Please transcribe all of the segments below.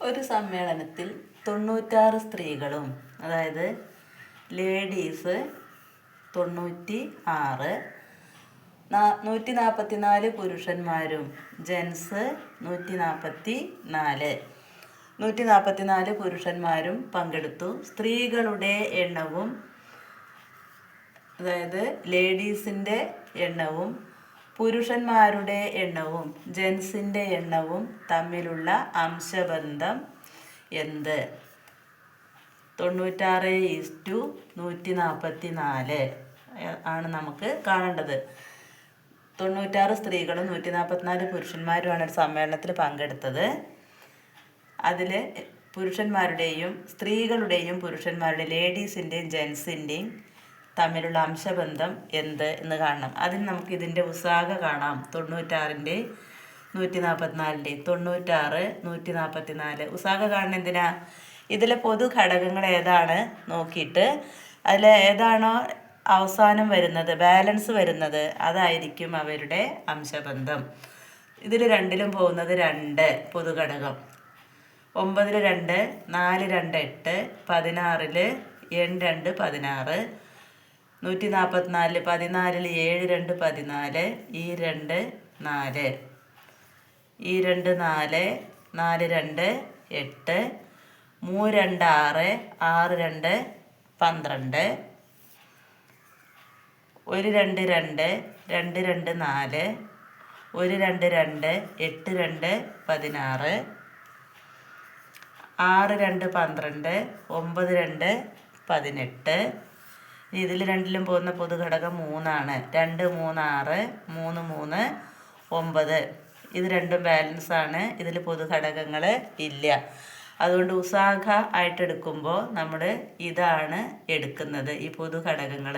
ഒരു സമ്മേളനത്തിൽ 96 സ്ത്രീകളും, അതായത് ലേഡീസ് 96, 144 പുരുഷന്മാരും, ജെൻസ് 144, 144 പുരുഷന്മാരും പങ്കെടുത്തു. സ്ത്രീകളുടെ എണ്ണവും, അതായത് ലേഡീസിൻ്റെ എണ്ണവും പുരുഷന്മാരുടെ എണ്ണവും ജെൻസിൻ്റെ എണ്ണവും തമ്മിലുള്ള അംശബന്ധം എന്ത്? 96:144 ആണ് നമുക്ക് കാണേണ്ടത്. 96 സ്ത്രീകളും 144 പുരുഷന്മാരുമാണ് ഒരു സമ്മേളനത്തിൽ പങ്കെടുത്തത്. അതിൽ പുരുഷന്മാരുടെയും സ്ത്രീകളുടെയും പുരുഷന്മാരുടെയും ലേഡീസിൻ്റെയും ജെൻസിൻ്റെയും തമ്മിലുള്ള അംശബന്ധം എന്ത് എന്ന് കാണണം. അതിന് നമുക്ക് ഇതിൻ്റെ ഉസാക കാണാം. 96ൻ്റെയും 144ൻ്റെയും 96, 144 ഉസാക കാണുന്ന എന്തിനാ? ഇതിലെ പൊതു ഘടകങ്ങൾ ഏതാണ് നോക്കിയിട്ട് അതിൽ ഏതാണോ അവസാനം വരുന്നത്, ബാലൻസ് വരുന്നത്, അതായിരിക്കും അവരുടെ അംശബന്ധം. ഇതിൽ രണ്ടിലും പോകുന്നത് 2 പൊതുഘടകം. 9-ൽ 2, 4-2 8, 16-ൽ N2 16, 144-ൽ 14-ൽ 7-2 14, ഈ 2 4, ഈ 2 4, 4-2 8, 3-2 6, 6-2 12, 1-2 2, 2-2 4, 1-2 2, 8-2 16, 6-2 12, 9-2 18. ഇതിൽ രണ്ടിലും പോകുന്ന പൊതുഘടകം 3 ആണ്. 2 3 6, 3 3 9. ഇത് രണ്ടും ബാലൻസ് ആണ്. ഇതിൽ പൊതുഘടകങ്ങൾ ഇല്ല. അതുകൊണ്ട് ഉസാഖ ആയിട്ട് എടുക്കുമ്പോൾ നമ്മൾ ഇതാണ് എടുക്കുന്നത്, ഈ പൊതുഘടകങ്ങൾ.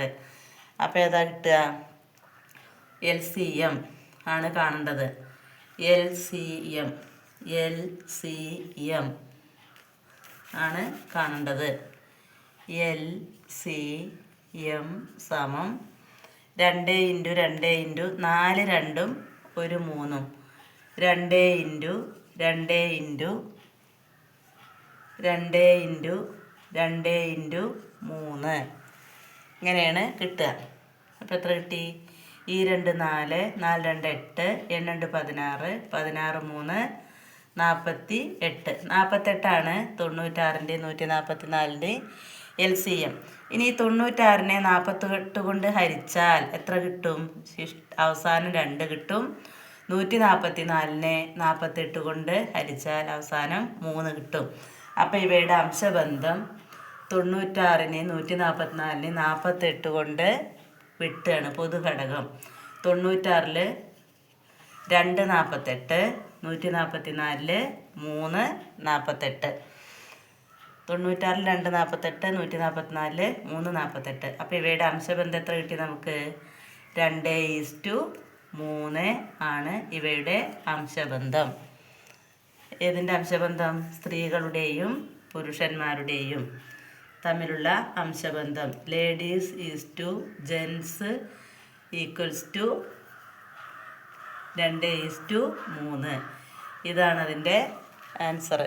അപ്പോൾ ഏതാ കിട്ടുക? LCM ആണ് കാണേണ്ടത്. LCM ആണ് കാണേണ്ടത്. LCM സമം 2 × 2 × 4 2ഉം 1 3ഉം 2 × 2 × 2 × 2 × 3 ഇങ്ങനെയാണ് കിട്ടുക. അപ്പോൾ എത്ര കിട്ടി? ഈ 2 4, 4-2 8, N2 16, 16 3 48. 48ആണ് 96ൻ്റെയും 144ൻ്റെയും LCM. ഇനി 96നെ 48 കൊണ്ട് ഹരിച്ചാൽ എത്ര കിട്ടും? അവസാനം 2 കിട്ടും. 144നെ 48 കൊണ്ട് ഹരിച്ചാൽ അവസാനം 3 കിട്ടും. അപ്പോൾ ഇവയുടെ അംശബന്ധം 96നെ 144നെ 48 കൊണ്ട് വിട്ടാണ് പൊതുഘടകം. 96ൽ 2 48, 144ൽ 3 48. 96ൽ 2 48, 144ൽ 3 48. അപ്പോൾ ഇവയുടെ അംശബന്ധം എത്ര കിട്ടി നമുക്ക്? 2:3 ആണ് ഇവയുടെ അംശബന്ധം. ഏതിൻ്റെ അംശബന്ധം? സ്ത്രീകളുടെയും പുരുഷന്മാരുടെയും തമ്മിലുള്ള അംശബന്ധം. Ladies is gents equals to 2:3. ഇതാണ് അതിൻ്റെ ആൻസർ.